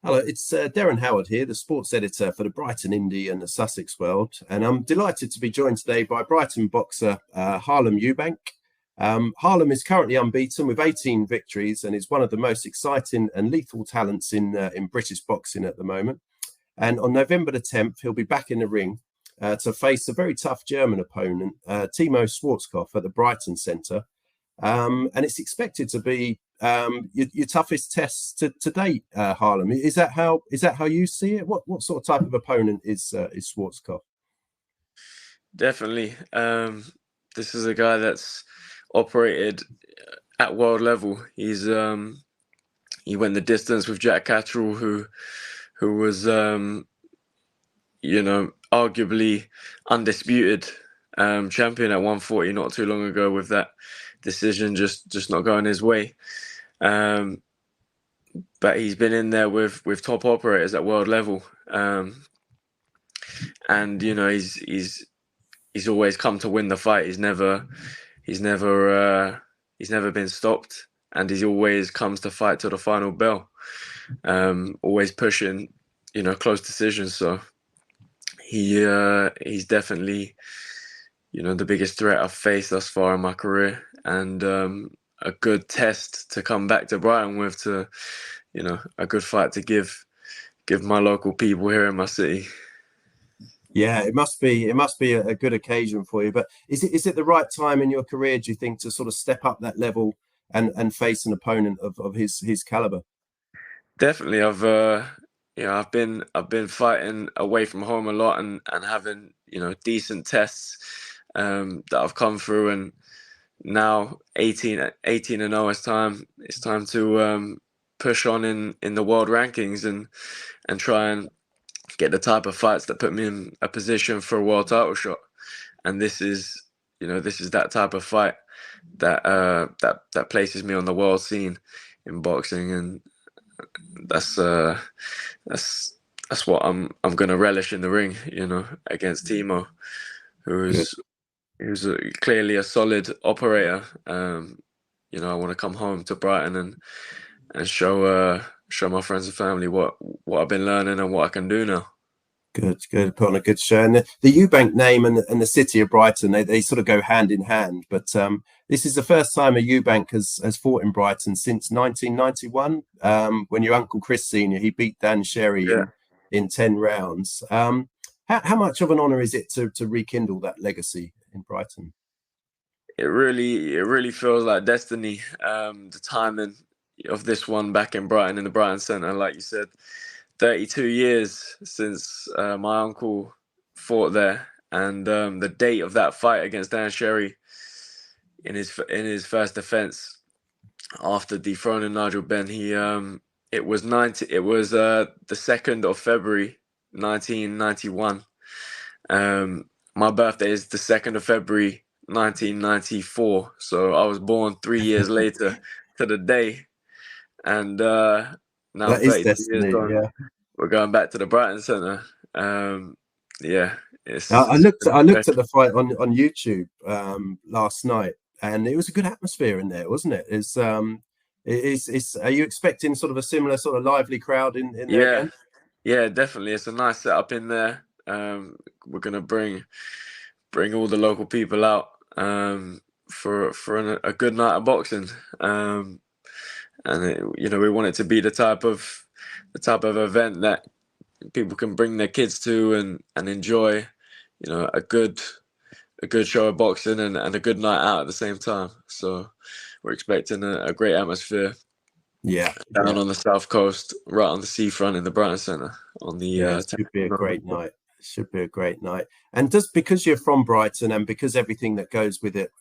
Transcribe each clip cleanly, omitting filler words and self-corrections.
Hello, it's Derren Howard here, the sports editor for the Brighton Indie and the Sussex World, and I'm delighted to be joined today by Brighton boxer Harlem Eubank. Harlem is currently unbeaten with 18 victories and is one of the most exciting and lethal talents in British boxing at the moment. And on November the 10th, he'll be back in the ring to face a very tough German opponent, Timo Schwarzkopf, at the Brighton Centre. And it's expected to be your toughest test to date, Harlem. Is that how you see it? What sort of type of opponent is Schwarzkopf? Definitely. This is a guy that's operated at world level. He went the distance with Jack Catterall, who was arguably undisputed champion at 140 not too long ago, with that decision just not going his way. But he's been in there with top operators at world level, and he's always come to win the fight. He's never been stopped, and he always comes to fight to the final bell. Always pushing, close decisions. So he's definitely, the biggest threat I've faced thus far in my career, and a good test to come back to Brighton with, to, a good fight to give my local people here in my city. Yeah, it must be a good occasion for you. But is it the right time in your career, do you think, to sort of step up that level and face an opponent of his caliber? Definitely. I've been fighting away from home a lot, and having, decent tests that I've come through, and now 18 and 0, it's time to push on in the world rankings, and try and get the type of fights that put me in a position for a world title shot. And this is that type of fight that places me on the world scene in boxing, and that's what I'm going to relish in the ring, against Timo, who's clearly a solid operator. I want to come home to Brighton and show my friends and family what I've been learning and what I can do now. Good. Put on a good show. And the Eubank name and the city of Brighton, they sort of go hand in hand. But this is the first time a Eubank has fought in Brighton since 1991, when your uncle Chris Senior, he beat Dan Sherry in 10 rounds. How much of an honour is it to rekindle that legacy in Brighton? It really feels like destiny. The timing of this one back in Brighton, in the Brighton Centre, like you said, 32 years since my uncle fought there, and the date of that fight against Dan Sherry in his first defence after dethroning Nigel Benn, it was the 2nd of February 1991. My birthday is the 2nd of February 1994, so I was born 3 years later to the day, and now that is destiny. Yeah, we're going back to the Brighton Centre. I looked at the fight on YouTube last night, and it was a good atmosphere in there, wasn't it? Are you expecting sort of a similar sort of lively crowd in there again? Yeah, definitely. It's a nice setup in there. We're gonna bring all the local people out for a good night of boxing. And we want it to be the type of event that people can bring their kids to and enjoy, a good show of boxing and a good night out at the same time. So we're expecting a great atmosphere. Down on the south coast, right on the seafront in the Brighton Centre. It should be a great night. It should be a great night. And because you're from Brighton and because everything that goes with it,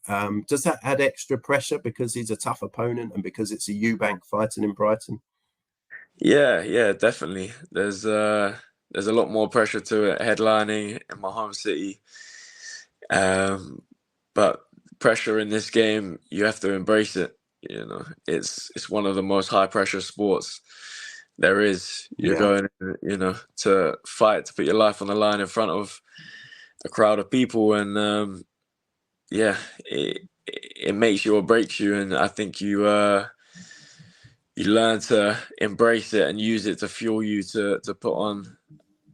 does that add extra pressure because he's a tough opponent and because it's a Eubank fighting in Brighton? Yeah, definitely. There's a lot more pressure to it, headlining in my home city. But pressure in this game, you have to embrace it. It's one of the most high pressure sports there is. You're going, to fight, to put your life on the line in front of a crowd of people, and it makes you or breaks you. And I think you you learn to embrace it and use it to fuel you to put on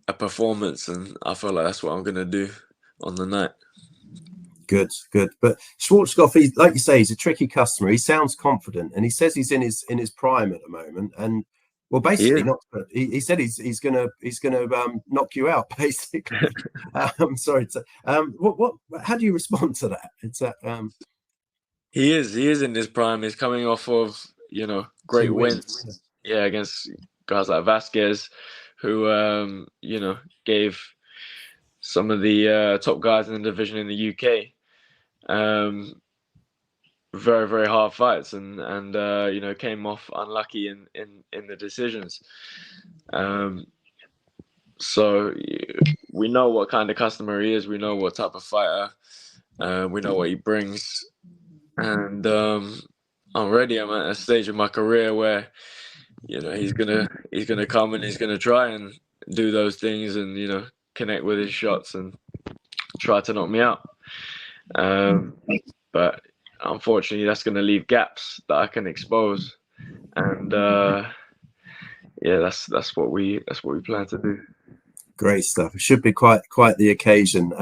a performance. And I feel like that's what I'm going to do on the night. Good, good. But Schwarzkopf, he's, like you say, he's a tricky customer. He sounds confident, and he says he's in his prime at the moment. And well, basically, not. He said he's gonna knock you out. Basically, I'm sorry. What? How do you respond to that? It's He is in his prime. He's coming off of great wins. Yeah, against guys like Vasquez, who gave some of the top guys in the division in the UK very, very hard fights, and came off unlucky in the decisions. So we know what kind of customer he is. We know what type of fighter. We know what he brings, and I'm ready. I'm at a stage of my career where he's gonna come and he's gonna try and do those things and connect with his shots and try to knock me out. But unfortunately, that's going to leave gaps that I can expose, and that's what we plan to do. Great stuff. It should be quite the occasion.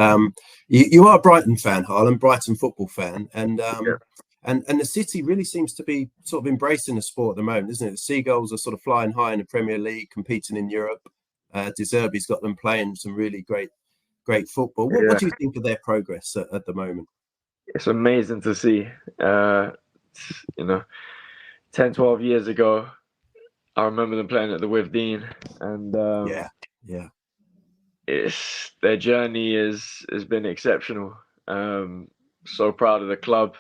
You are a Brighton fan, Harlem, Brighton football fan, and the city really seems to be sort of embracing the sport at the moment, isn't it? The Seagulls are sort of flying high in the Premier League, competing in Europe. De Zerbi's got them playing some really great football. What do you think of their progress at the moment? It's amazing to see. 10, 12 years ago, I remember them playing at the Withdean, and their journey has been exceptional. So proud of the club,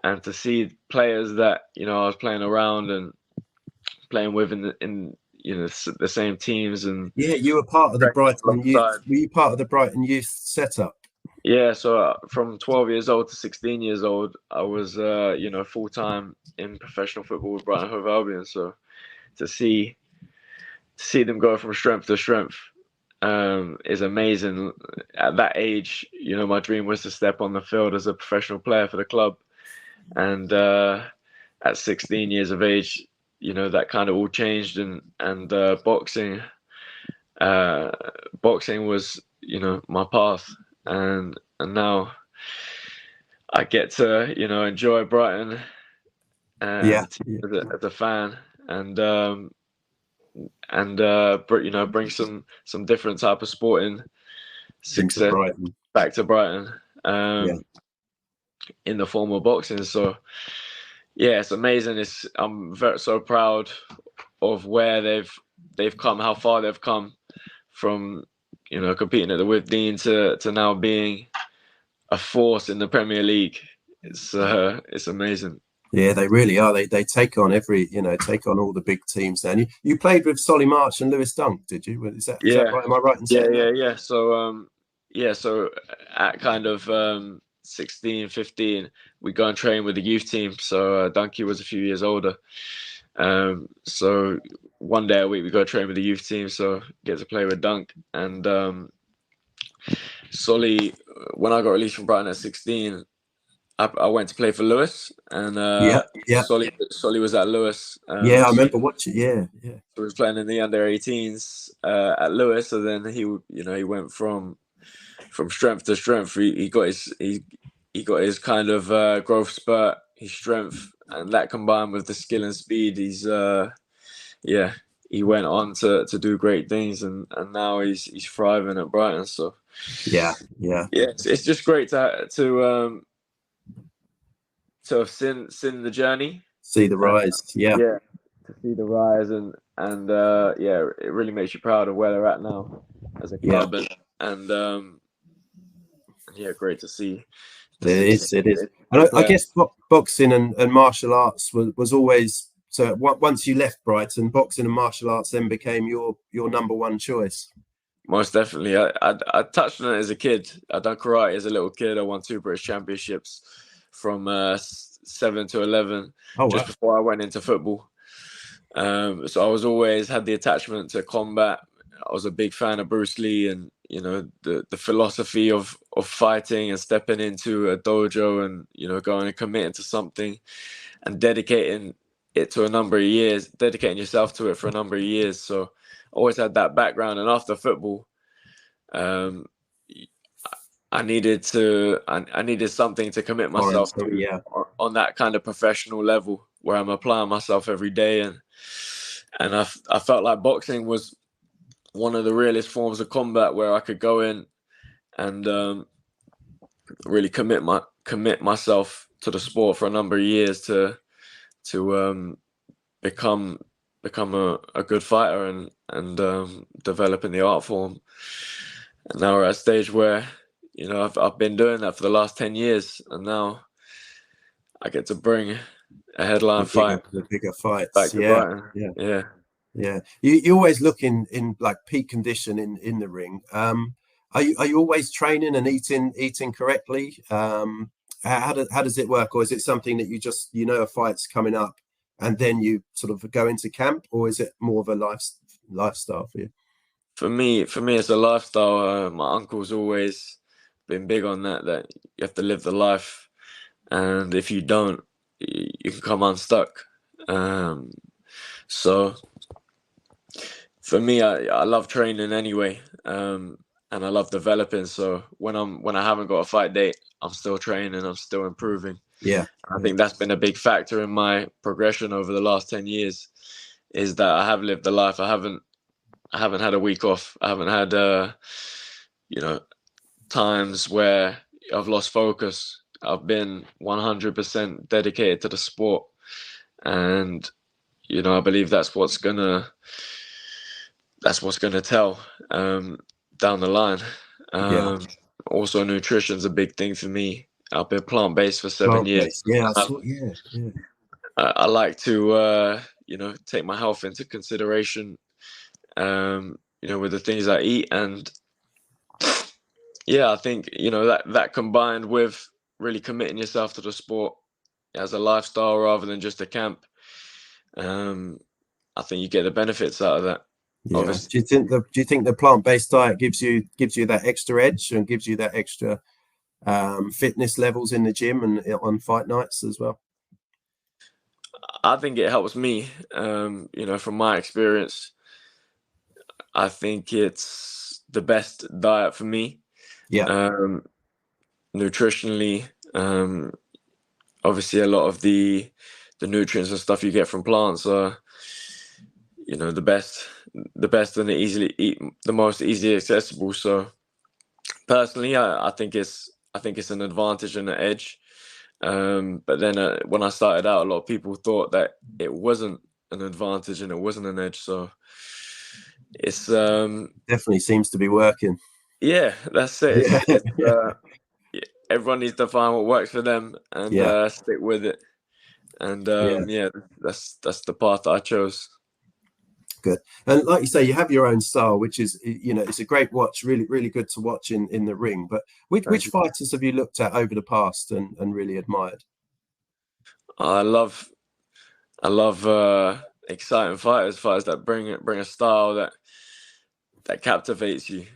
and to see players that I was playing around and playing with in the same teams. And you were part of the Brighton youth. Were you part of the Brighton youth setup? Yeah, so from 12 years old to 16 years old, I was full time in professional football with Brighton Hove Albion. So to see them go from strength to strength is amazing. At that age, my dream was to step on the field as a professional player for the club, and at 16 years of age, that kind of all changed, and boxing was my path, and now I get to enjoy Brighton as a fan, and bring some different type of sporting success back to Brighton in the form of boxing. So it's amazing. I'm so proud of where they've come, how far they've come from competing at the Withdean to now being a force in the Premier League. It's amazing. Yeah, they really are. They take on take on all the big teams. Then you played with Solly March and Lewis Dunk, did you? Is that right? Am I right in saying that? Yeah. So at kind of 16, 15, we go and train with the youth team. So Dunky was a few years older. So one day a week we go train with the youth team. So get to play with Dunk. And Solly, when I got released from Brighton at 16, I went to play for Lewis, and Solly was at Lewis. I remember watching. Yeah. So he was playing in the under-18s at Lewis, so then he went from strength to strength. He got his kind of growth spurt, his strength, and that combined with the skill and speed, he went on to do great things, and now he's thriving at Brighton. So it's just great to have seen the journey, see the rise, to see the rise, and it really makes you proud of where they're at now as a club, and great to see. It is. And I guess boxing and martial arts was always, so once you left Brighton, boxing and martial arts then became your number one choice. Most definitely. I touched on it as a kid. I done karate as a little kid. I won 2 British championships from 7 to 11, just before I went into football. So I was always had the attachment to combat. I was a big fan of Bruce Lee, and the philosophy of fighting and stepping into a dojo and going and committing to something and dedicating it to a number of years, dedicating yourself to it for a number of years. So always had that background. And after football, um, I needed something to commit Foreign, myself so to yeah, on that kind of professional level where I'm applying myself every day. And I felt like boxing was one of the realest forms of combat where I could go in and really commit myself to the sport for a number of years to become a good fighter and develop in the art form. And now we're at a stage where, you know, I've been doing that for the last 10 years, and now I get to bring a headline fight the bigger fights. back to Yeah, Brighton. yeah, Yeah. yeah. You always look in like peak condition in the ring. Are you always training and eating correctly? How does it work, or is it something that you just a fight's coming up and then you sort of go into camp, or is it more of a lifestyle for you? For me, it's a lifestyle. My uncle's always been big on that you have to live the life, and if you don't, you can come unstuck. So for me, I love training anyway, and I love developing. So when I haven't got a fight date, I'm still training. I'm still improving. Yeah, I yeah, think that's been a big factor in my progression over the last 10 years. Is that I have lived the life. I haven't had a week off. I haven't had you know, times where I've lost focus. I've been 100% dedicated to the sport, and I believe that's what's gonna tell down the line. yeah. Um, Also, nutrition's a big thing for me. I've been plant-based for 7 years. Plant-based. Yeah, I saw, yeah, yeah. I like to take my health into consideration. With the things I eat, and yeah, I think that combined with really committing yourself to the sport as a lifestyle rather than just a camp. Um, I think you get the benefits out of that. Yeah. Obviously, Do you think the plant-based diet gives you that extra edge and gives you that extra fitness levels in the gym and on fight nights as well? I think it helps me. From my experience, I think it's the best diet for me. Yeah. Um, Nutritionally, obviously, a lot of the nutrients and stuff you get from plants are, the best and the most easily accessible. So personally, I think it's an advantage and an edge. But then when I started out, a lot of people thought that it wasn't an advantage and it wasn't an edge. So it's Definitely seems to be working. yeah, that's it. Yeah. Yeah, everyone needs to find what works for them and Yeah. stick with it. And Yeah. yeah, that's the path that I chose. Good. And like you say, you have your own style, which is, it's a great watch, really, really good to watch in the ring. But which Thank you. fighters have you looked at over the past and really admired? I love exciting fighters that bring a style that captivates you.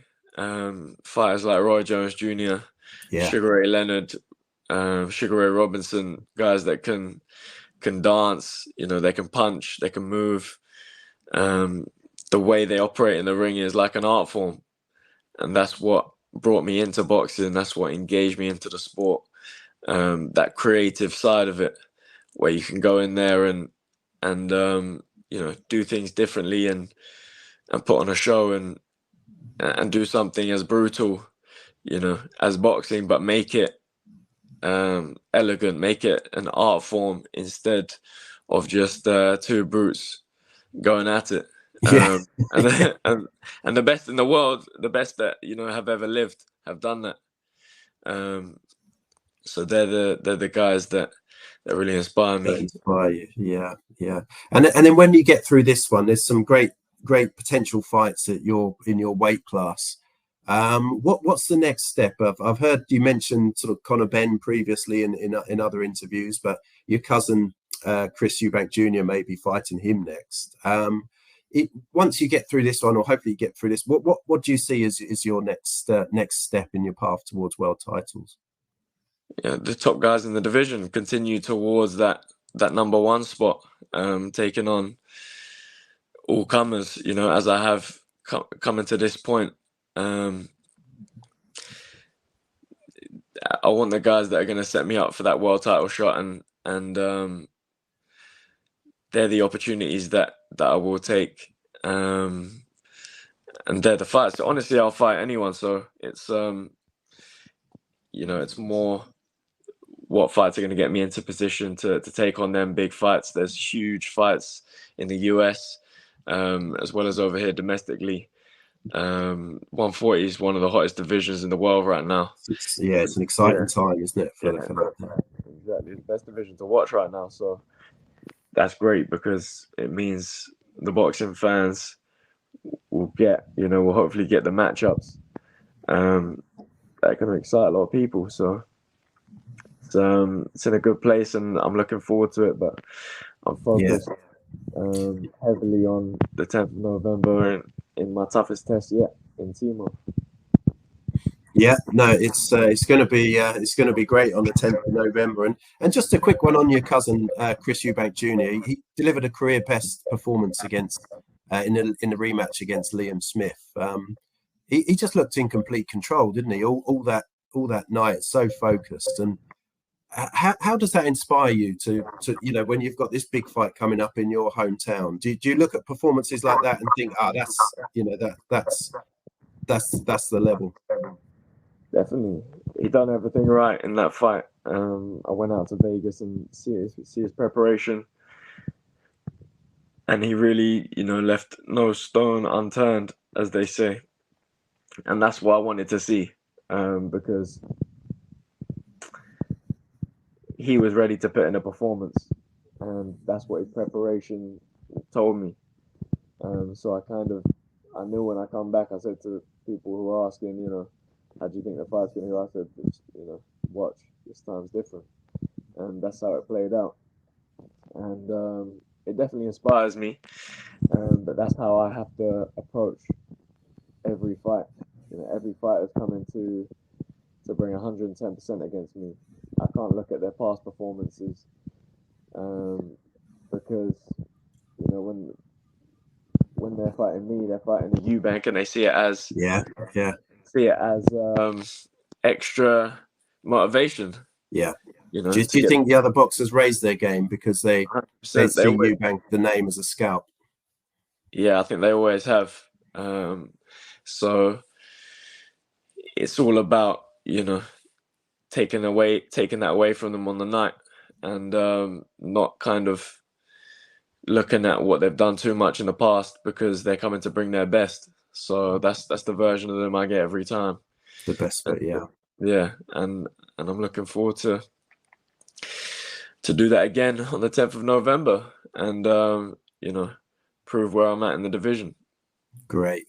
Fighters like Roy Jones Jr., Yeah. Sugar Ray Leonard, Sugar Ray Robinson, guys that can dance. They can punch, they can move. The way they operate in the ring is like an art form, and that's what brought me into boxing. That's what engaged me into the sport. That creative side of it, where you can go in there and do things differently and put on a show and do something as brutal, as boxing, but make it elegant, make it an art form instead of just two brutes going at it. Yeah. And the best in the world, the best that have ever lived, have done that. So they're the guys that really inspire That me. inspire you. Yeah, yeah. And then when you get through this one, there's some great potential fights at in your weight class. What's the next step? I've heard you mention sort of Conor Benn previously in other interviews, but your cousin Chris Eubank Jr. may be fighting him next. Once you get through this one, or hopefully you get through this, what do you see as your next step in your path towards world titles? Yeah, the top guys in the division continue towards that that number one spot, taking on all comers, you know, as I have coming to this point. I want the guys that are going to set me up for that world title shot, and they're the opportunities that I will take, and they're the fights. Honestly, I'll fight anyone. So it's you know, it's more what fights are going to get me into position to take on them big fights. There's huge fights in the US, as well as over here domestically. 140 is one of the hottest divisions in the world right now. It's an exciting time, isn't it? For that. Exactly, it's the best division to watch right now. So that's great, because it means the boxing fans will hopefully get the matchups that are going to excite a lot of people. So it's in a good place, and I'm looking forward to it. But I'm focused heavily on the 10th of November in my toughest test yet in Timo. Yeah, no, it's going to be great on the 10th of November. And just a quick one on your cousin Chris Eubank Jr. He delivered a career best performance against in the rematch against Liam Smith. He just looked in complete control, didn't he? All that night, so focused. And how does that inspire you to when you've got this big fight coming up in your hometown? Do you look at performances like that and think, that's the level? Definitely, he done everything right in that fight. I went out to Vegas and see his preparation, and he really, left no stone unturned, as they say. And that's what I wanted to see, because he was ready to put in a performance, and that's what his preparation told me. So I knew when I come back, I said to people who were asking, how do you think the fight's going to go? I said, watch, this time's different. And that's how it played out. And it definitely inspires me, but that's how I have to approach every fight. Every fight is coming to bring 110% against me. I can't look at their past performances, because when they're fighting me, they're fighting the Eubank, and they see it as extra motivation. Yeah. Do you think the other boxers raise their game because they see Eubank, the name, as a scout? Yeah, I think they always have. So it's all about taking that away from them on the night, and not kind of looking at what they've done too much in the past, because they're coming to bring their best. So that's the version of them I get every time. The best bit, yeah. Yeah, and I'm looking forward to do that again on the 10th of November, and prove where I'm at in the division. Great.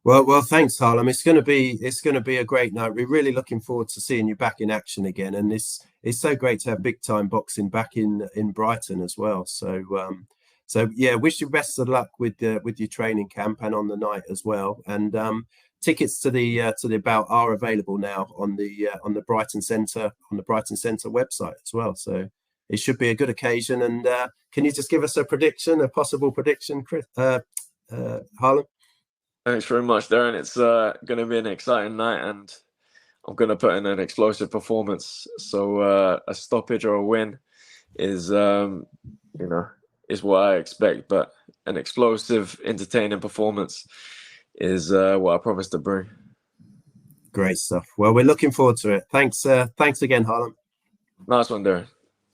Well, thanks, Harlem. It's going to be a great night. We're really looking forward to seeing you back in action again, and it's so great to have big time boxing back in Brighton as well. So yeah, wish you best of luck with your training camp and on the night as well. And tickets to the bout are available now on the Brighton Centre website as well. So it should be a good occasion. And can you just give us a possible prediction, Chris, Harlem? Thanks very much, Derren. It's going to be an exciting night, and I'm going to put in an explosive performance. So a stoppage or a win is what I expect, but an explosive, entertaining performance is what I promise to bring. Great stuff. Well, we're looking forward to it. Thanks again, Harlem. Nice one, Derren.